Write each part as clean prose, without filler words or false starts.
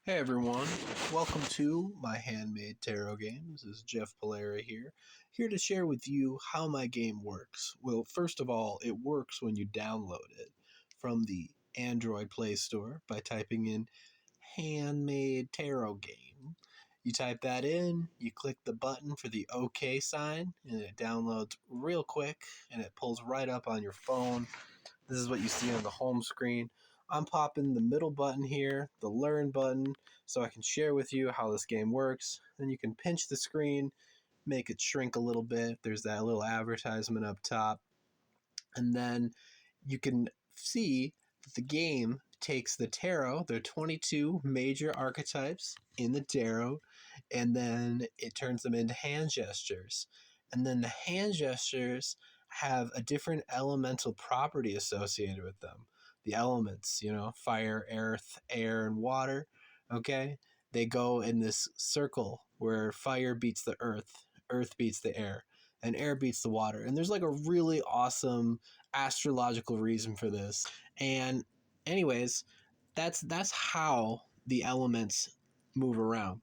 Hey everyone, welcome to my handmade tarot game. This is Jeff Polera here to share with you how my game works. Well, first of all, it works when you download it from the Android Play Store by typing in handmade tarot game. You type that in, you click the button for the OK sign, and it downloads real quick and it pulls right up on your phone. This is what you see on the home screen. I'm popping the middle button here, the learn button, so I can share with you how this game works. Then you can pinch the screen, make it shrink a little bit. There's that little advertisement up top. And then you can see that the game takes the tarot, there are 22 major archetypes in the tarot, and then it turns them into hand gestures. And then the hand gestures have a different elemental property associated with them. The elements, fire, earth, air, and water, okay? They go in this circle where fire beats the earth beats the air, and air beats the water. And there's like a really awesome astrological reason for this. And anyways, that's how the elements move around.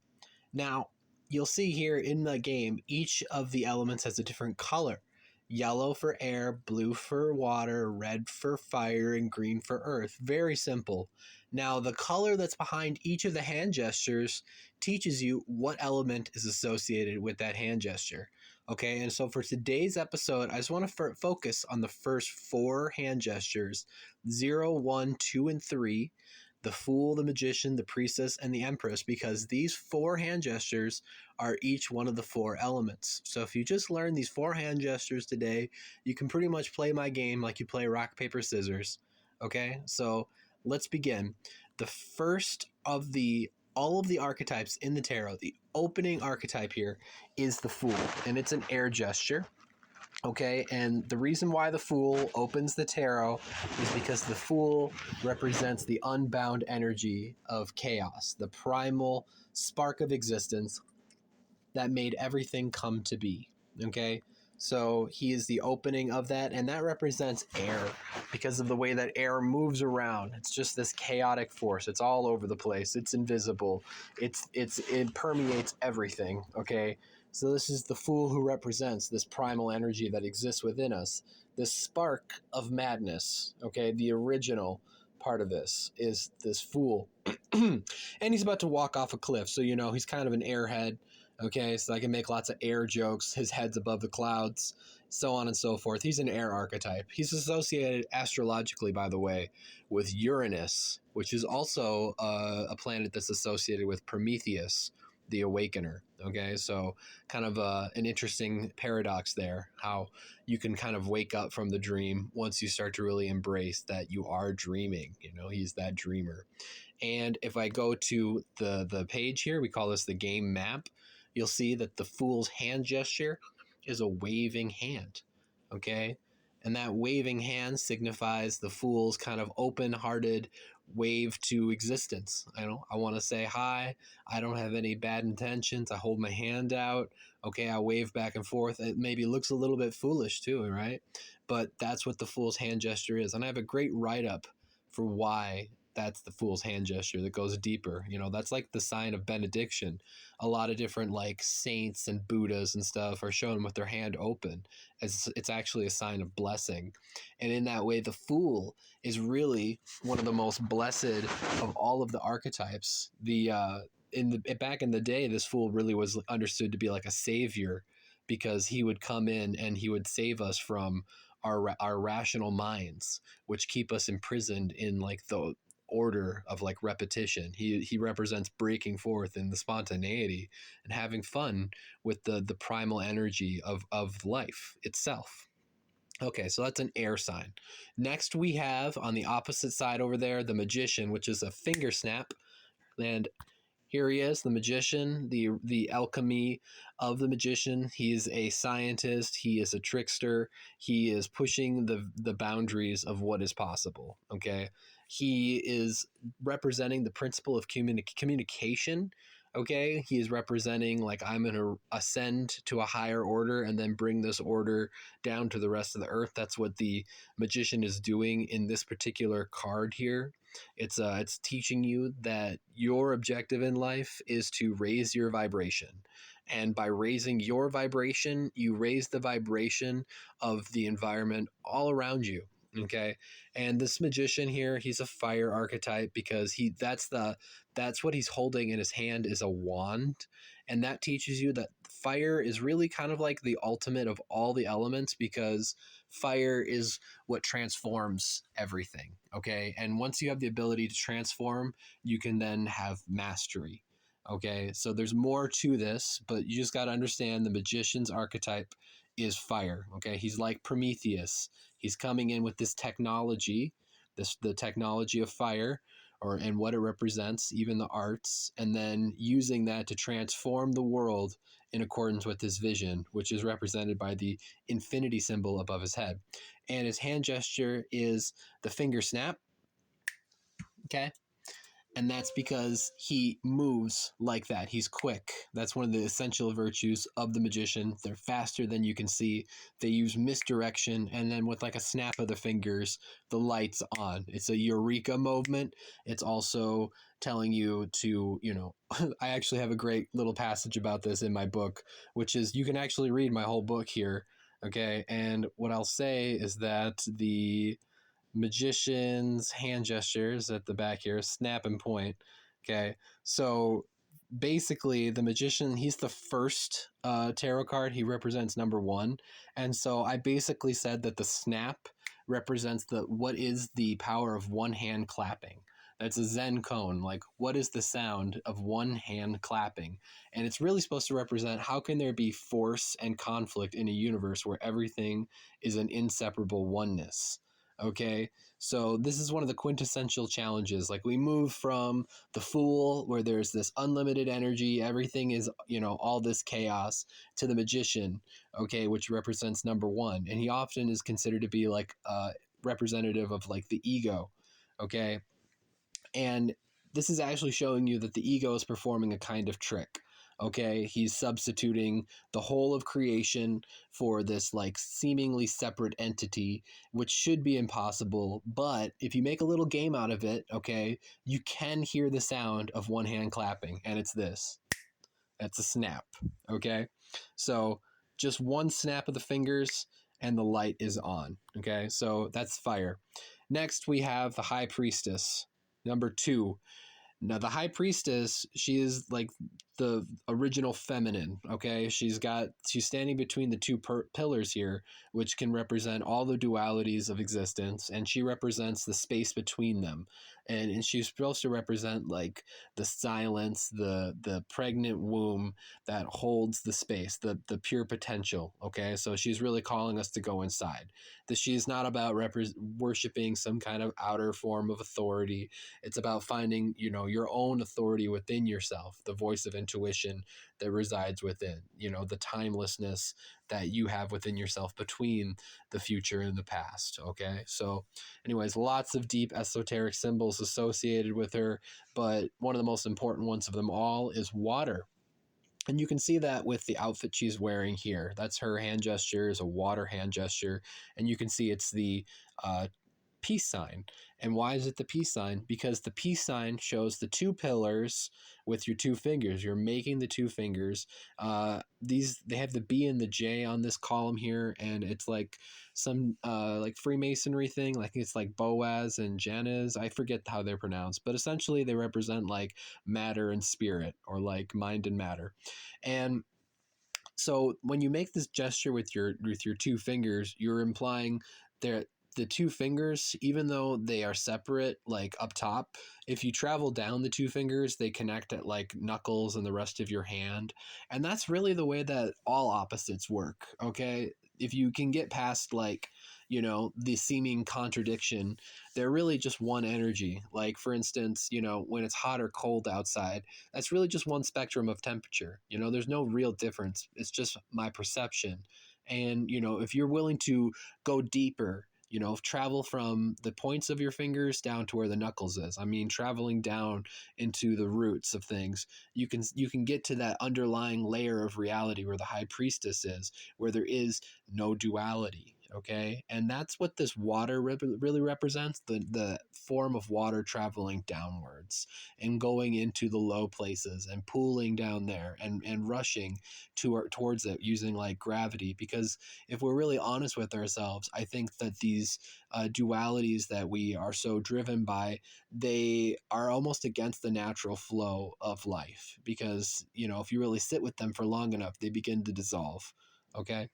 Now, you'll see here in the game, each of the elements has a different color. Yellow for air, blue for water, red for fire, and green for earth. Very simple. Now, the color that's behind each of the hand gestures teaches you what element is associated with that hand gesture. Okay, and so for today's episode, I just want to focus on the first four hand gestures 0, 1, 2, and 3. The Fool, the Magician, the Priestess, and the Empress, because these four hand gestures are each one of the four elements. So if you just learn these four hand gestures today, you can pretty much play my game like you play rock, paper, scissors. Okay, so let's begin. The first of all of the archetypes in the tarot, the opening archetype here is the Fool, and it's an air gesture. Okay, and the reason why the Fool opens the tarot is because the Fool represents the unbound energy of chaos, the primal spark of existence that made everything come to be. Okay, so he is the opening of that, and that represents air because of the way that air moves around. It's just this chaotic force. It's all over the place. It's invisible. It permeates everything. Okay, so this is the Fool who represents this primal energy that exists within us, this spark of madness. Okay, the original part of this is this Fool. And he's about to walk off a cliff, so he's kind of an airhead. Okay, so I can make lots of air jokes. His head's above the clouds, so on and so forth. He's an air archetype. He's associated astrologically, by the way, with Uranus, which is also a planet that's associated with Prometheus, the Awakener. Okay, so kind of an interesting paradox there, how you can kind of wake up from the dream once you start to really embrace that you are dreaming. He's that dreamer. And if I go to the page here, we call this the game map, you'll see that the Fool's hand gesture is a waving hand. Okay, and that waving hand signifies the Fool's kind of open-hearted wave to existence. I want to say hi. I don't have any bad intentions. I hold my hand out. Okay, I wave back and forth. It maybe looks a little bit foolish too, right? But that's what the Fool's hand gesture is. And I have a great write-up for why that's the Fool's hand gesture that goes deeper. That's like the sign of benediction. A lot of different like saints and Buddhas and stuff are shown with their hand open, as it's actually a sign of blessing. And in that way, the Fool is really one of the most blessed of all of the archetypes. Back in the day, this Fool really was understood to be like a savior, because he would come in and he would save us from our rational minds, which keep us imprisoned in like the order of like repetition. He represents breaking forth in the spontaneity and having fun with the primal energy of life itself. Okay, so that's an air sign. Next, we have on the opposite side over there the Magician, which is a finger snap. And here he is, the Magician, the alchemy of the Magician. He is a scientist. He is a trickster. He is pushing the boundaries of what is possible. Okay, he is representing the principle of communication. Okay, he is representing like I'm going to ascend to a higher order and then bring this order down to the rest of the earth. That's what the Magician is doing in this particular card here. It's teaching you that your objective in life is to raise your vibration. And by raising your vibration, you raise the vibration of the environment all around you. Okay. And this magician here, he's a fire archetype because that's what he's holding in his hand is a wand. And that teaches you that fire is really kind of like the ultimate of all the elements because fire is what transforms everything. Okay. And once you have the ability to transform, you can then have mastery. Okay. So there's more to this, but you just got to understand the magician's archetype is fire. Okay. He's like Prometheus. He's coming in with this technology, the technology of fire, and what it represents, even the arts, and then using that to transform the world in accordance with his vision, which is represented by the infinity symbol above his head. And his hand gesture is the finger snap. Okay. And that's because he moves like that. He's quick. That's one of the essential virtues of the magician. They're faster than you can see. They use misdirection, and then with like a snap of the fingers, the light's on. It's a eureka movement. It's also telling you to, I actually have a great little passage about this in my book, which is you can actually read my whole book here. Okay. And what I'll say is that the magician's hand gestures at the back here, snap and point. Okay, so basically the magician, he's the first tarot card. He represents number one, and so I basically said that the snap represents what is the power of one hand clapping. That's a Zen cone. Like, what is the sound of one hand clapping? And it's really supposed to represent how can there be force and conflict in a universe where everything is an inseparable oneness. Okay, so this is one of the quintessential challenges. Like, we move from the Fool, where there's this unlimited energy, everything is, all this chaos, to the Magician, okay, which represents number one. And he often is considered to be like representative of like the ego, okay? And this is actually showing you that the ego is performing a kind of trick. Okay, he's substituting the whole of creation for this like seemingly separate entity, which should be impossible. But if you make a little game out of it, okay, you can hear the sound of one hand clapping, and it's this. That's a snap. Okay, so just one snap of the fingers, and the light is on. Okay, so that's fire. Next, we have the High Priestess, number two. Now, the High Priestess, she is like the original feminine, okay? She's standing between the two pillars here, which can represent all the dualities of existence, and she represents the space between them. And she's supposed to represent like the silence, the pregnant womb that holds the space, the pure potential, okay? So she's really calling us to go inside. That she's not about worshiping some kind of outer form of authority. It's about finding, your own authority within yourself, the voice of intuition that resides within, the timelessness that you have within yourself between the future and the past. Okay. So anyways, lots of deep esoteric symbols associated with her, but one of the most important ones of them all is water. And you can see that with the outfit she's wearing here. That's her hand gesture, is a water hand gesture. And you can see it's the peace sign. And why is it the peace sign? Because the peace sign shows the two pillars with your two fingers. You're making the two fingers. They have the B and the J on this column here, and it's like some like Freemasonry thing. Like it's like Boaz and Janez. I forget how they're pronounced, but essentially they represent like matter and spirit, or like mind and matter. And so when you make this gesture with your two fingers, you're implying the two fingers, even though they are separate, like up top, if you travel down the two fingers, they connect at like knuckles and the rest of your hand. And that's really the way that all opposites work. Okay. If you can get past like, the seeming contradiction, they're really just one energy. Like, for instance, when it's hot or cold outside, that's really just one spectrum of temperature. There's no real difference. It's just my perception. And, if you're willing to go deeper, travel from the points of your fingers down to where the knuckles is. I mean, traveling down into the roots of things, you can get to that underlying layer of reality where the High Priestess is, where there is no duality. okay? And that's what this water really represents, the form of water traveling downwards and going into the low places and pooling down there and rushing towards it using like gravity. Because if we're really honest with ourselves, I think that these dualities that we are so driven by, they are almost against the natural flow of life, because if you really sit with them for long enough, they begin to dissolve. Okay.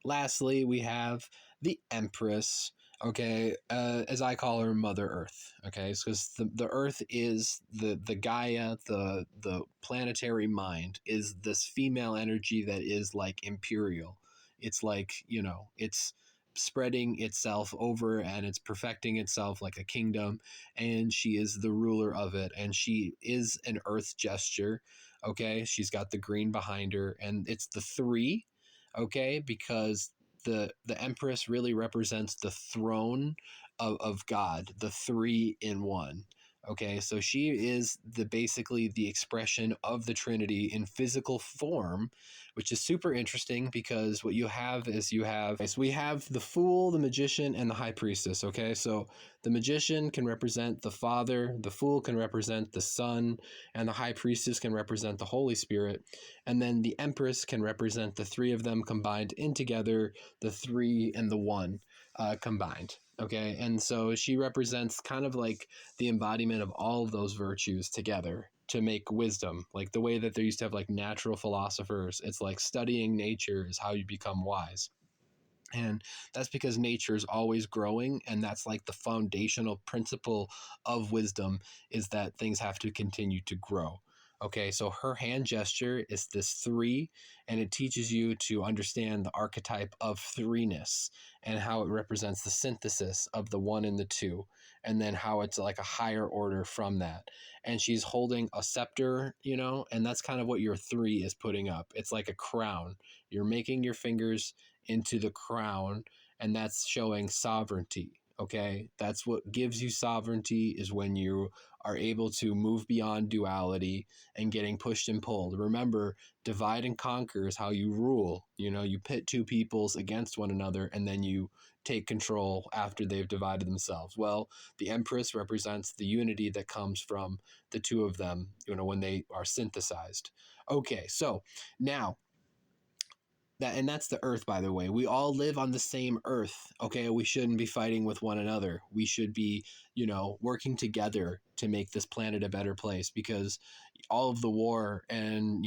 Lastly, we have the Empress. Okay, as I call her, Mother Earth. Okay, because the Earth is the Gaia, the planetary mind, is this female energy that is like imperial. It's like it's spreading itself over and it's perfecting itself like a kingdom, and she is the ruler of it, and she is an Earth gesture. Okay, she's got the green behind her, and it's the three. Okay, because the Empress really represents the throne of God, the three in one. Okay, so she is basically the expression of the Trinity in physical form, which is super interesting, because what you have is we have the Fool, the Magician, and the High Priestess. Okay, so the Magician can represent the Father, the Fool can represent the Son, and the High Priestess can represent the Holy Spirit. And then the Empress can represent the three of them combined in together, the three and the one combined. Okay, and so she represents kind of like the embodiment of all of those virtues together to make wisdom. Like the way that they used to have like natural philosophers, it's like studying nature is how you become wise. And that's because nature is always growing, and that's like the foundational principle of wisdom, is that things have to continue to grow. Okay, so her hand gesture is this three, and it teaches you to understand the archetype of threeness and how it represents the synthesis of the one and the two, and then how it's like a higher order from that. And she's holding a scepter, and that's kind of what your three is putting up. It's like a crown. You're making your fingers into the crown, and that's showing sovereignty. Okay, that's what gives you sovereignty, is when you are able to move beyond duality and getting pushed and pulled. Remember, divide and conquer is how you rule. You pit two peoples against one another, and then you take control after they've divided themselves. Well, the Empress represents the unity that comes from the two of them, when they are synthesized. Okay, so now that's the Earth, by the way. We all live on the same Earth. Okay, we shouldn't be fighting with one another. We should be working together to make this planet a better place, because all of the war and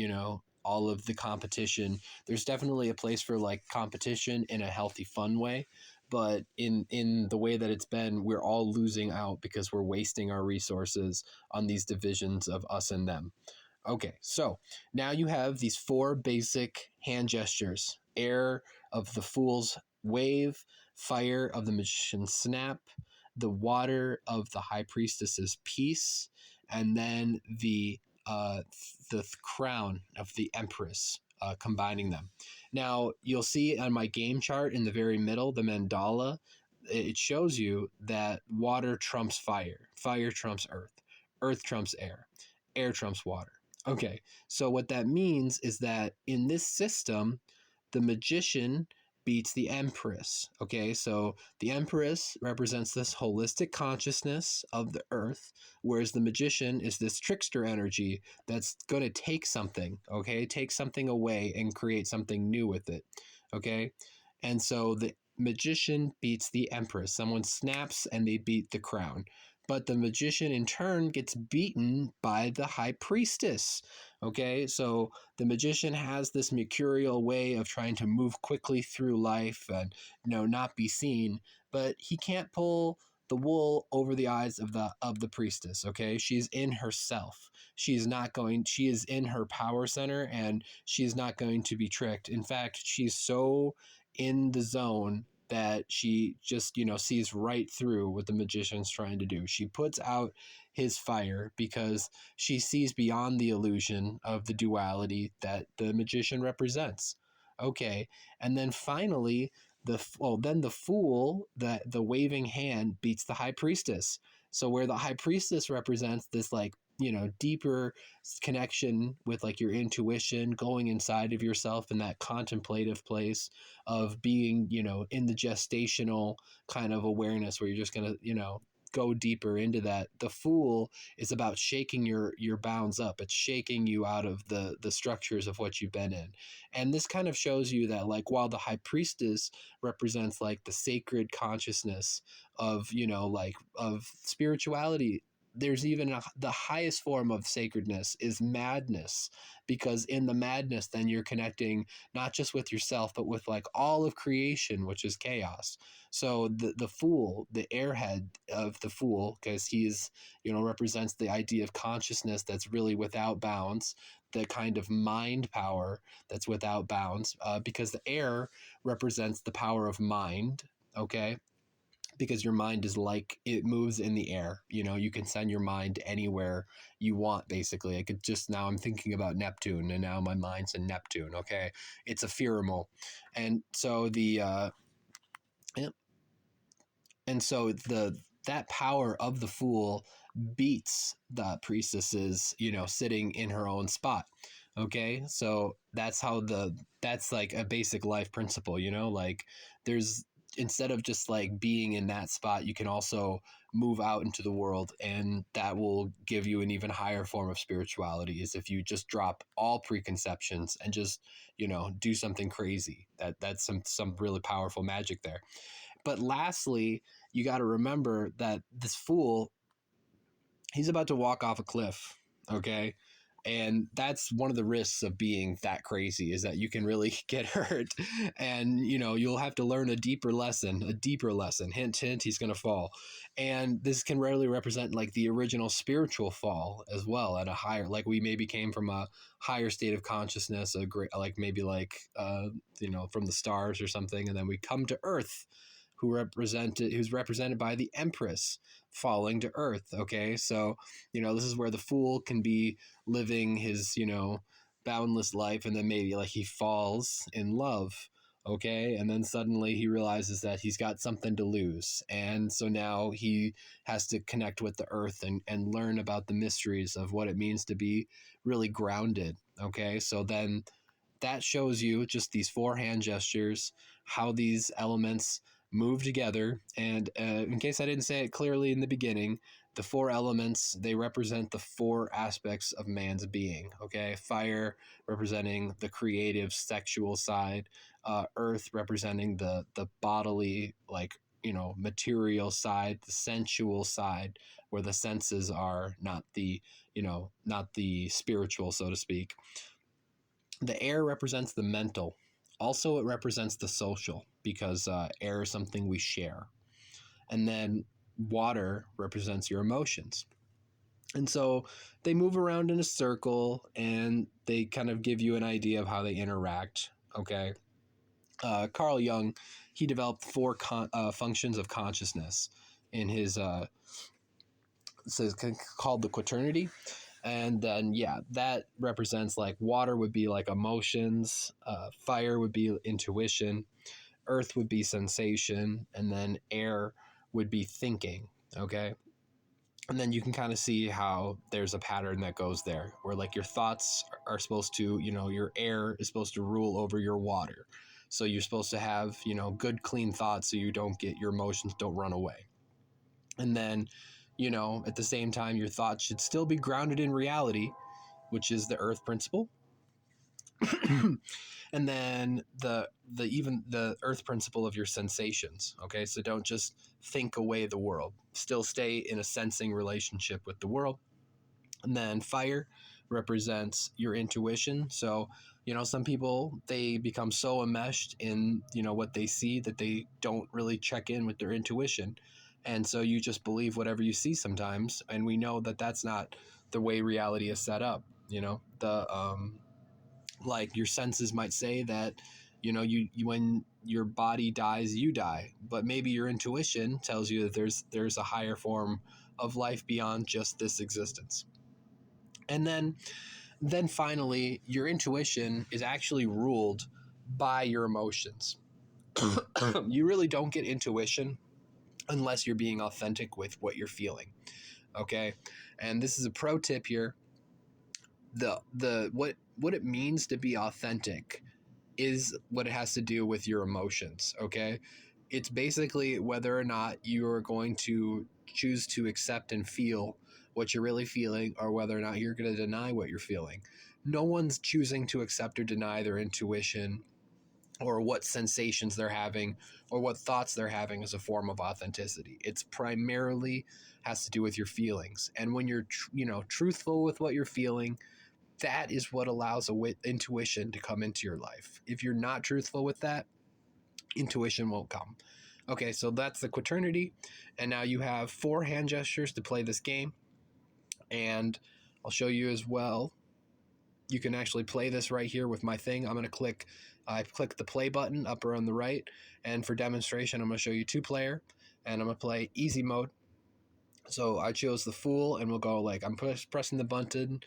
all of the competition, there's definitely a place for like competition in a healthy, fun way, but in the way that it's been, we're all losing out because we're wasting our resources on these divisions of us and them. Okay, so now you have these four basic hand gestures: air of the Fool's wave, fire of the Magician's snap, the water of the High Priestess's peace, and then the crown of the Empress, combining them. Now you'll see on my game chart in the very middle, the mandala, it shows you that water trumps fire trumps earth trumps air trumps water. Okay, so what that means is that in this system, the Magician beats the Empress. Okay, so the Empress represents this holistic consciousness of the Earth, whereas the Magician is this trickster energy that's going to take something, okay, take something away and create something new with it. Okay, and so the Magician beats the Empress. Someone snaps and they beat the crown. But the Magician in turn gets beaten by the High Priestess. Okay, so the Magician has this mercurial way of trying to move quickly through life and not be seen, but he can't pull the wool over the eyes of the priestess. Okay, she's in herself. She is in her power center, and she's not going to be tricked. In fact, she's so in the zone that she just sees right through what the Magician's trying to do. She puts out his fire because she sees beyond the illusion of the duality that the Magician represents. Okay, and then finally then the Fool, the waving hand, beats the High Priestess. So where the high priestess represents this like, deeper connection with like your intuition, going inside of yourself in that contemplative place of being, in the gestational kind of awareness where you're just going to, go deeper into that. The Fool is about shaking your bounds up. It's shaking you out of the structures of what you've been in. And this kind of shows you that like while the high priestess represents like the sacred consciousness of, like of spirituality, there's even the highest form of sacredness is madness, because in the madness then you're connecting not just with yourself but with like all of creation, which is chaos. So the Fool, the airhead of the Fool, because he's, represents the idea of consciousness that's really without bounds, the kind of mind power that's without bounds, because the air represents the power of mind. Okay, because your mind is like, it moves in the air. You can send your mind anywhere you want. Basically, I could just, now I'm thinking about Neptune and now my mind's in Neptune. Okay, it's ephemeral. And so that power of the Fool beats the priestess's, sitting in her own spot. Okay, so that's like a basic life principle. Like there's, instead of just like being in that spot, you can also move out into the world, and that will give you an even higher form of spirituality, is if you just drop all preconceptions and just, do something crazy. That's some really powerful magic there. But lastly, you got to remember that this Fool, he's about to walk off a cliff. Okay, and that's one of the risks of being that crazy, is that you can really get hurt, and you'll have to learn a deeper lesson. Hint hint, he's going to fall. And this can rarely represent like the original spiritual fall as well, at a higher, like we maybe came from a higher state of consciousness, a great, like maybe like from the stars or something, and then we come to earth, who's represented by the Empress falling to earth. Okay, so this is where the Fool can be living his boundless life, and then maybe like he falls in love. Okay, and then suddenly he realizes that he's got something to lose, and so now he has to connect with the earth and learn about the mysteries of what it means to be really grounded. Okay, so then that shows you just these four hand gestures, how these elements move together. And in case I didn't say it clearly in the beginning, the four elements, they represent the four aspects of man's being. Okay, fire representing the creative sexual side, earth representing the bodily, like material side, the sensual side, where the senses are, not the spiritual, so to speak. The air represents the mental. Also, it represents the social, because air is something we share. And then water represents your emotions. And so they move around in a circle, and they kind of give you an idea of how they interact. Okay. Carl Jung, he developed four functions of consciousness in his called the quaternity. And then that represents like water would be like emotions, fire would be intuition, earth would be sensation, and then air would be thinking. Okay, and then you can kind of see how there's a pattern that goes there, where like your thoughts are supposed to, your air is supposed to rule over your water. So you're supposed to have good clean thoughts, so you don't get, your emotions don't run away. And then at the same time, your thoughts should still be grounded in reality, which is the earth principle. And then the earth principle of your sensations. Okay, so don't just think away the world, still stay in a sensing relationship with the world. And then fire represents your intuition. So some people, they become so enmeshed in what they see that they don't really check in with their intuition, and so you just believe whatever you see sometimes. And we know that that's not the way reality is set up. The like your senses might say that you when your body dies, you die, but maybe your intuition tells you that there's a higher form of life beyond just this existence. And then finally, your intuition is actually ruled by your emotions. You really don't get intuition unless you're being authentic with what you're feeling. Okay. And this is a pro tip here. What it means to be authentic is what it has to do with your emotions. Okay. It's basically whether or not you are going to choose to accept and feel what you're really feeling, or whether or not you're going to deny what you're feeling. No one's choosing to accept or deny their intuition, or what sensations they're having, or what thoughts they're having as a form of authenticity. It's primarily has to do with your feelings. And when you're truthful with what you're feeling, that is what allows intuition to come into your life. If you're not truthful with that, intuition won't come. Okay, so that's the quaternity. And now you have 4 hand gestures to play this game. And I'll show you as well. You can actually play this right here with my thing. I'm going to click the play button up or on the right. And for demonstration, I'm going to show you 2-player. And I'm going to play easy mode. So I chose the Fool, and we'll go like I'm pressing the button.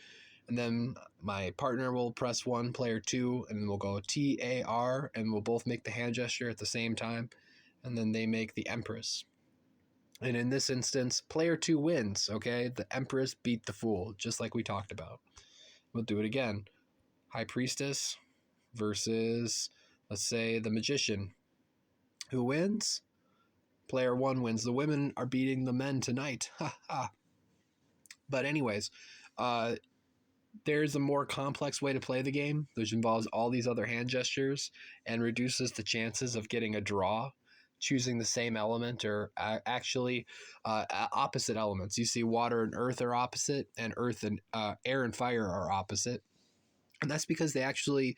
And then my partner will press 1, player 2, and then we'll go TAR, and we'll both make the hand gesture at the same time. And then they make the Empress. And in this instance, player 2 wins, okay? The Empress beat the Fool, just like we talked about. We'll do it again. High Priestess versus, let's say, the Magician. Who wins? Player 1 wins. The women are beating the men tonight. Ha ha. But anyways, there's a more complex way to play the game, which involves all these other hand gestures and reduces the chances of getting a draw, choosing the same element, or actually opposite elements. You see water and earth are opposite, and earth and air and fire are opposite. And that's because they actually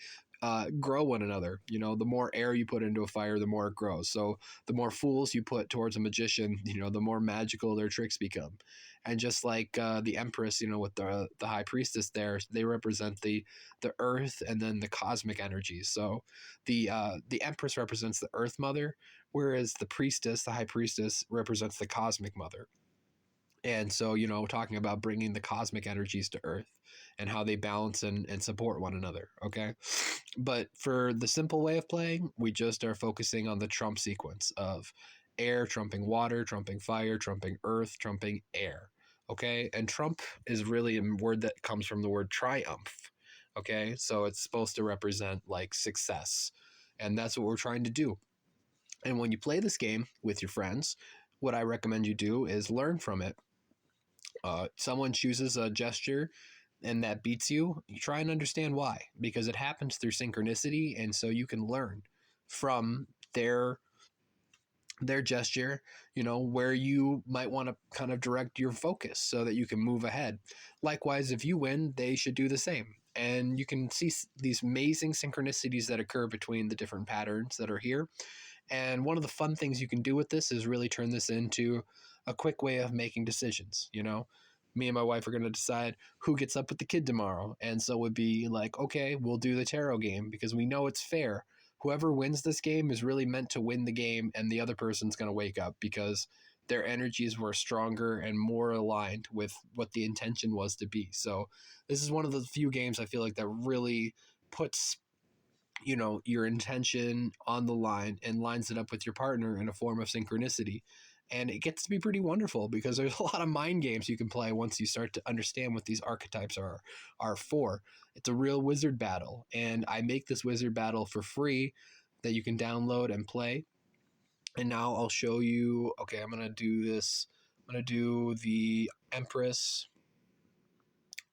grow one another. You know, the more air you put into a fire, the more it grows. So the more fools you put towards a magician, the more magical their tricks become. And just like the Empress, with the High Priestess there, they represent the earth and then the cosmic energies. So the Empress represents the Earth Mother, whereas the High Priestess, represents the Cosmic Mother. And so, talking about bringing the cosmic energies to Earth and how they balance and support one another, okay? But for the simple way of playing, we just are focusing on the trump sequence of air trumping water, trumping fire, trumping earth, trumping air, okay? And trump is really a word that comes from the word triumph, okay? So it's supposed to represent, like, success. And that's what we're trying to do. And when you play this game with your friends, what I recommend you do is learn from it. Someone chooses a gesture and that beats you, you try and understand why, because it happens through synchronicity. And so you can learn from their gesture, where you might want to kind of direct your focus so that you can move ahead. Likewise, if you win, they should do the same. And you can see these amazing synchronicities that occur between the different patterns that are here. And one of the fun things you can do with this is really turn this into a quick way of making decisions. Me and my wife are going to decide who gets up with the kid tomorrow. And so it would be like, okay, we'll do the tarot game because we know it's fair. Whoever wins this game is really meant to win the game, and the other person's going to wake up because their energies were stronger and more aligned with what the intention was to be. So this is one of the few games I feel like that really puts your intention on the line and lines it up with your partner in a form of synchronicity. And it gets to be pretty wonderful because there's a lot of mind games you can play once you start to understand what these archetypes are for. It's a real wizard battle, and I make this wizard battle for free that you can download and play. And now I'll show you. Okay, I'm gonna do this. I'm gonna do the Empress,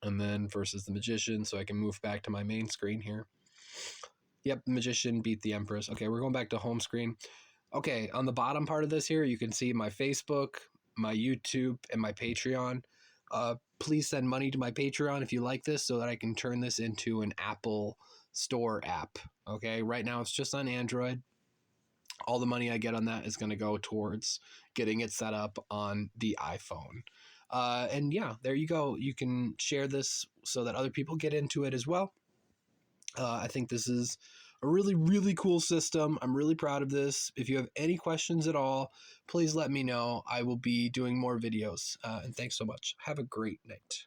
and then versus the Magician, so I can move back to my main screen here. Yep, the Magician beat the Empress. Okay, we're going back to home screen. Okay, on the bottom part of this here, you can see my Facebook, my YouTube, and my Patreon. Please send money to my Patreon if you like this so that I can turn this into an Apple Store app. Okay, right now it's just on Android. All the money I get on that is going to go towards getting it set up on the iPhone. And yeah, there you go. You can share this so that other people get into it as well. I think this is a really, really cool system. I'm really proud of this. If you have any questions at all, please let me know. I will be doing more videos. And thanks so much. Have a great night.